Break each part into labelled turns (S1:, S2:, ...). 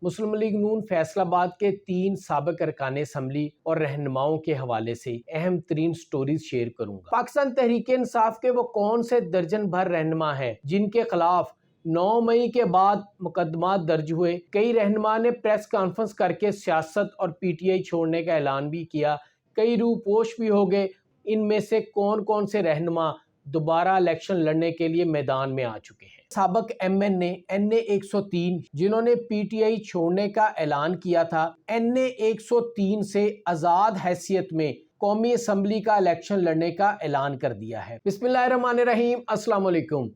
S1: مسلم league نون فیصل آباد کے 3 سابق ارکان اسمبلی اور رہنماؤں کے حوالے سے اہم ترین سٹوریز شیئر کروں گا۔ پاکستان تحریک انصاف کے وہ کون سے درجن بھر رہنما ہیں جن کے خلاف 9 مئی کے بعد مقدمات درج ہوئے؟ کئی رہنما نے پریس کانفرنس کر کے سیاست اور پی ٹی آئی چھوڑنے کا اعلان بھی کیا، کئی روح پوش بھی ہو گئے۔ ان میں سے کون کون سے رہنما دوبارہ الیکشن لڑنے کے لیے میدان میں آ چکے ہیں؟ سابق ایم این اے 103 جنہوں نے پی ٹی آئی چھوڑنے کا اعلان کیا تھا، NA103 سے آزاد حیثیت میں قومی اسمبلی کا الیکشن لڑنے کا اعلان کر دیا ہے۔ بسم اللہ الرحمن الرحیم، السلام علیکم۔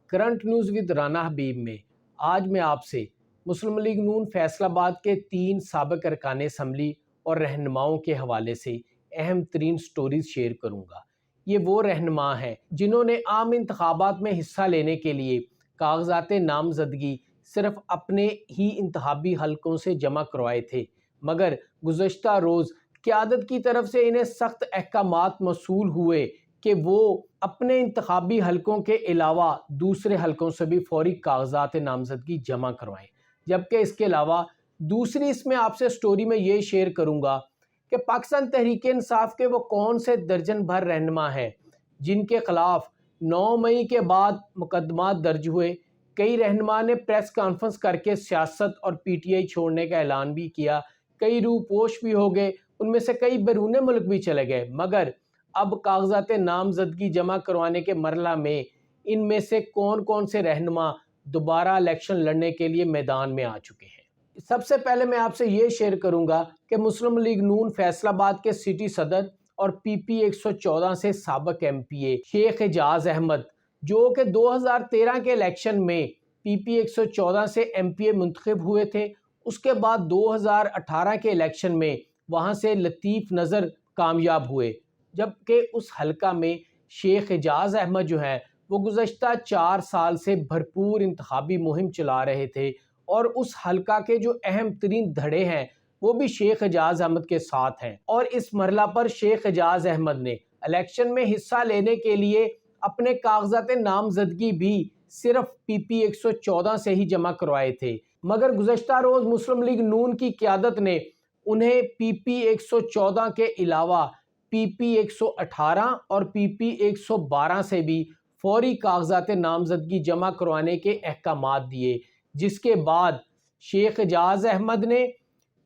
S1: کرنٹ نیوز ود رانا حبیب میں آج میں آپ سے مسلم لیگ نون فیصل آباد کے 3 سابق ارکان اسمبلی اور رہنماؤں کے حوالے سے اہم ترین سٹوریز شیئر کروں گا۔ یہ وہ رہنما ہیں جنہوں نے عام انتخابات میں حصہ لینے کے لیے کاغذات نامزدگی صرف اپنے ہی انتخابی حلقوں سے جمع کروائے تھے، مگر گزشتہ روز قیادت کی طرف سے انہیں سخت احکامات موصول ہوئے کہ وہ اپنے انتخابی حلقوں کے علاوہ دوسرے حلقوں سے بھی فوری کاغذات نامزدگی جمع کروائیں۔ جبکہ اس کے علاوہ دوسری اس میں آپ سے سٹوری میں یہ شیئر کروں گا کہ پاکستان تحریک انصاف کے وہ کون سے درجن بھر رہنما ہیں جن کے خلاف 9 مئی کے بعد مقدمات درج ہوئے۔ کئی رہنما نے پریس کانفرنس کر کے سیاست اور پی ٹی آئی چھوڑنے کا اعلان بھی کیا، کئی روح پوش بھی ہو گئے، ان میں سے کئی بیرون ملک بھی چلے گئے، مگر اب کاغذات نامزدگی جمع کروانے کے مرحلہ میں ان میں سے کون کون سے رہنما دوبارہ الیکشن لڑنے کے لیے میدان میں آ چکے ہیں۔ سب سے پہلے میں آپ سے یہ شیئر کروں گا کہ مسلم لیگ نون فیصل آباد کے سٹی صدر اور PP 114 سے سابق MP شیخ اعجاز احمد، جو کہ 2013 کے الیکشن میں PP 114 سے MP منتخب ہوئے تھے، اس کے بعد 2018 کے الیکشن میں وہاں سے لطیف نظر کامیاب ہوئے، جبکہ اس حلقہ میں شیخ اعجاز احمد جو ہیں وہ گزشتہ 4 سال سے بھرپور انتخابی مہم چلا رہے تھے، اور اس حلقہ کے جو اہم ترین دھڑے ہیں وہ بھی شیخ اعجاز احمد کے ساتھ ہیں۔ اور اس مرحلہ پر شیخ اعجاز احمد نے الیکشن میں حصہ لینے کے لیے اپنے کاغذات نامزدگی بھی صرف PP 114 سے ہی جمع کروائے تھے، مگر گزشتہ روز مسلم لیگ نون کی قیادت نے انہیں PP 114 کے علاوہ PP 118 اور PP 112 سے بھی فوری کاغذات نامزدگی جمع کروانے کے احکامات دیے، جس کے بعد شیخ اعجاز احمد نے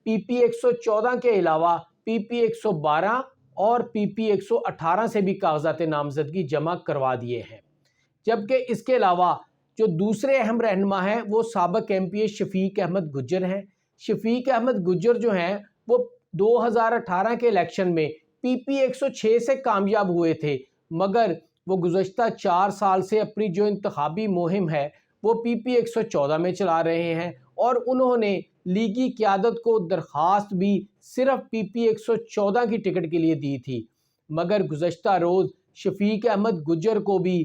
S1: PP 114 کے علاوہ PP 112 اور PP 118 سے بھی کاغذات نامزدگی جمع کروا دیے ہیں۔ جبکہ اس کے علاوہ جو دوسرے اہم رہنما ہیں وہ سابق MP شفیق احمد گجر ہیں۔ شفیق احمد گجر جو ہیں وہ 2018 کے الیکشن میں PP 106 سے کامیاب ہوئے تھے، مگر وہ گزشتہ 4 سال سے اپنی جو انتخابی مہم ہے وہ PP 114 میں چلا رہے ہیں، اور انہوں نے لیگی قیادت کو درخواست بھی صرف PP 114 کی ٹکٹ کے لیے دی تھی، مگر گزشتہ روز شفیق احمد گجر کو بھی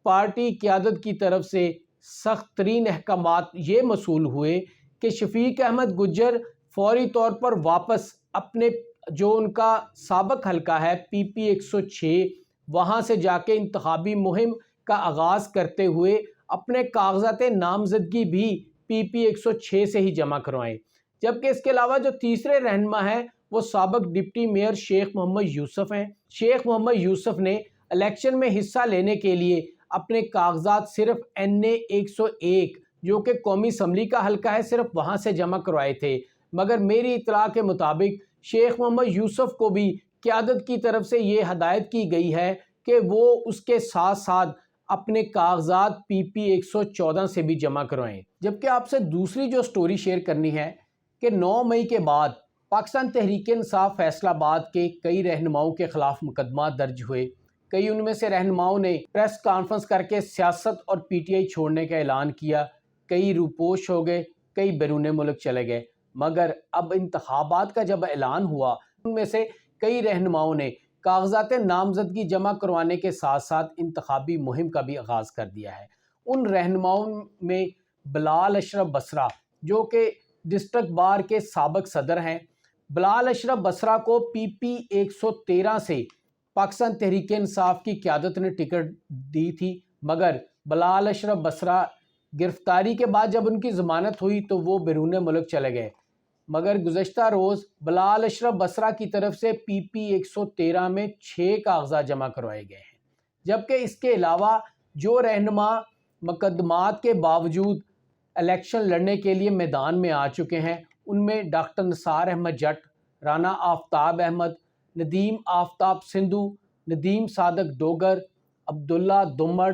S1: پارٹی قیادت کی طرف سے سخت ترین احکامات یہ موصول ہوئے کہ شفیق احمد گجر فوری طور پر واپس اپنے جو ان کا سابق حلقہ ہے PP 106 وہاں سے جا کے انتخابی مہم کا آغاز کرتے ہوئے اپنے کاغذات نامزدگی بھی PP 106 سے ہی جمع کروائیں۔ جبکہ اس کے علاوہ جو تیسرے رہنما ہیں وہ سابق ڈپٹی میئر شیخ محمد یوسف ہیں۔ شیخ محمد یوسف نے الیکشن میں حصہ لینے کے لیے اپنے کاغذات صرف NA101 جو کہ قومی اسمبلی کا حلقہ ہے صرف وہاں سے جمع کروائے تھے، مگر میری اطلاع کے مطابق شیخ محمد یوسف کو بھی قیادت کی طرف سے یہ ہدایت کی گئی ہے کہ وہ اس کے ساتھ ساتھ اپنے کاغذات PP 114 سے بھی جمع کروائیں۔ جبکہ آپ سے دوسری جو سٹوری شیئر کرنی ہے کہ 9 مئی کے بعد پاکستان تحریک انصاف فیصل آباد کے کئی رہنماؤں کے خلاف مقدمات درج ہوئے، کئی ان میں سے رہنماؤں نے پریس کانفرنس کر کے سیاست اور پی ٹی آئی چھوڑنے کا اعلان کیا، کئی روپوش ہو گئے، کئی بیرون ملک چلے گئے، مگر اب انتخابات کا جب اعلان ہوا ان میں سے کئی رہنماؤں نے کاغذات نامزدگی جمع کروانے کے ساتھ ساتھ انتخابی مہم کا بھی آغاز کر دیا ہے۔ ان رہنماؤں میں بلال اشرف بصرہ جو کہ ڈسٹرکٹ بار کے سابق صدر ہیں، بلال اشرف بصرہ کو PP 113 سے پاکستان تحریک انصاف کی قیادت نے ٹکٹ دی تھی، مگر بلال اشرف بصرہ گرفتاری کے بعد جب ان کی ضمانت ہوئی تو وہ بیرون ملک چلے گئے، مگر گزشتہ روز بلال اشرف بصرہ کی طرف سے پی پی 113 میں 6 کاغذات جمع کروائے گئے ہیں، جبکہ اس کے علاوہ جو رہنما مقدمات کے باوجود الیکشن لڑنے کے لیے میدان میں آ چکے ہیں ان میں ڈاکٹر نثار احمد جٹ، رانا آفتاب احمد، ندیم آفتاب سندھو، ندیم صادق ڈوگر، عبداللہ دمڑ،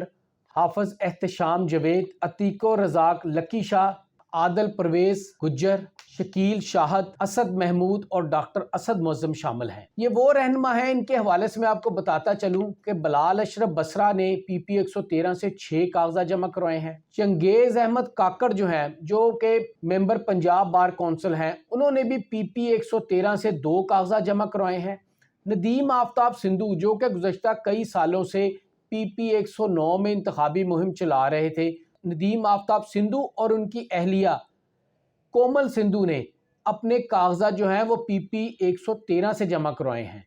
S1: حافظ احتشام جاوید، عتیق رزاق لکی شاہ، عادل پرویز گجر، شکیل شاہد، اسد محمود اور ڈاکٹر اسد معظم شامل ہیں۔ یہ وہ رہنما ہیں، ان کے حوالے سے میں آپ کو بتاتا چلوں کہ بلال اشرف بصرہ نے پی پی 113 سے 6 کاغذات جمع کروائے ہیں۔ چنگیز احمد کاکڑ جو ہیں، جو کہ ممبر پنجاب بار کونسل ہیں، انہوں نے بھی پی پی 113 سے 2 کاغذات جمع کروائے ہیں۔ ندیم آفتاب سندھو جو کہ گزشتہ کئی سالوں سے پی پی 109 میں انتخابی مہم چلا رہے تھے، ندیم آفتاب سندھو اور ان کی اہلیہ کومل سندھو نے اپنے کاغذات جو ہیں وہ پی پی 113 سے جمع کروائے ہیں۔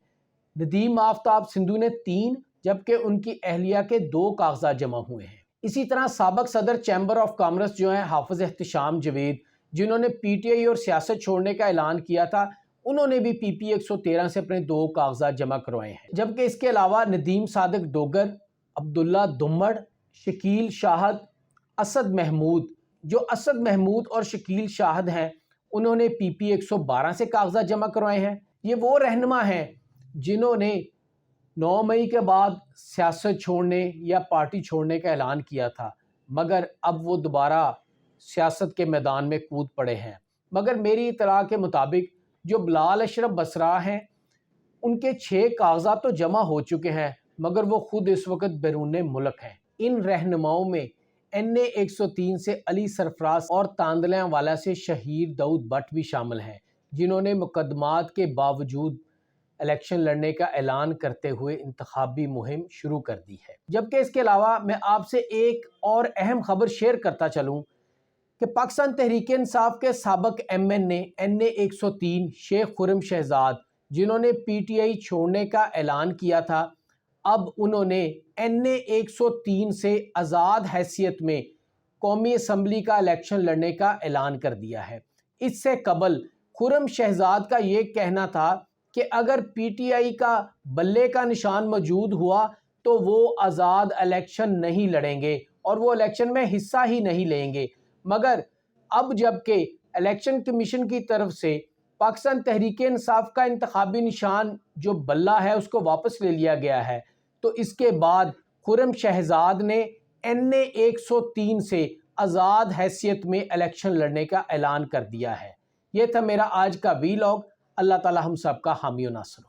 S1: ندیم آفتاب سندھو نے 3 جبکہ ان کی اہلیہ کے 2 کاغذات جمع ہوئے ہیں۔ اسی طرح سابق صدر چیمبر آف کامرس جو ہیں حافظ احتشام جاوید، جنہوں نے پی ٹی آئی اور سیاست چھوڑنے کا اعلان کیا تھا، انہوں نے بھی پی پی 113 سے اپنے 2 کاغذات جمع کروائے ہیں۔ جبکہ اس کے علاوہ ندیم صادق ڈوگر، عبداللہ دمڑ، شکیل شاہد، اسد محمود، جو اسد محمود اور شکیل شاہد ہیں، انہوں نے پی پی 112 سے کاغذات جمع کروائے ہیں۔ یہ وہ رہنما ہیں جنہوں نے 9 مئی کے بعد سیاست چھوڑنے یا پارٹی چھوڑنے کا اعلان کیا تھا، مگر اب وہ دوبارہ سیاست کے میدان میں کود پڑے ہیں۔ مگر میری اطلاع کے مطابق جو بلال اشرف بصرہ ہیں، ان کے 6 کاغذات تو جمع ہو چکے ہیں، مگر وہ خود اس وقت بیرون ملک ہیں۔ ان رہنماؤں میں این اے 103 سے علی سرفراز اور تاندلیاں والا سے شہیر داؤد بٹ بھی شامل ہیں، جنہوں نے مقدمات کے باوجود الیکشن لڑنے کا اعلان کرتے ہوئے انتخابی مہم شروع کر دی ہے۔ جبکہ اس کے علاوہ میں آپ سے ایک اور اہم خبر شیئر کرتا چلوں کہ پاکستان تحریک انصاف کے سابق ایم این اے 103 شیخ خرم شہزاد، جنہوں نے پی ٹی آئی چھوڑنے کا اعلان کیا تھا، اب انہوں نے این اے 103 سے آزاد حیثیت میں قومی اسمبلی کا الیکشن لڑنے کا اعلان کر دیا ہے۔ اس سے قبل خرم شہزاد کا یہ کہنا تھا کہ اگر پی ٹی آئی کا بلے کا نشان موجود ہوا تو وہ آزاد الیکشن نہیں لڑیں گے اور وہ الیکشن میں حصہ ہی نہیں لیں گے، مگر اب جب کہ الیکشن کمیشن کی طرف سے پاکستان تحریک انصاف کا انتخابی نشان جو بلہ ہے اس کو واپس لے لیا گیا ہے، تو اس کے بعد خرم شہزاد نے این اے 103 سے آزاد حیثیت میں الیکشن لڑنے کا اعلان کر دیا ہے۔ یہ تھا میرا آج کا وی لاگ۔ اللہ تعالی ہم سب کا حامی و ناصر ہو۔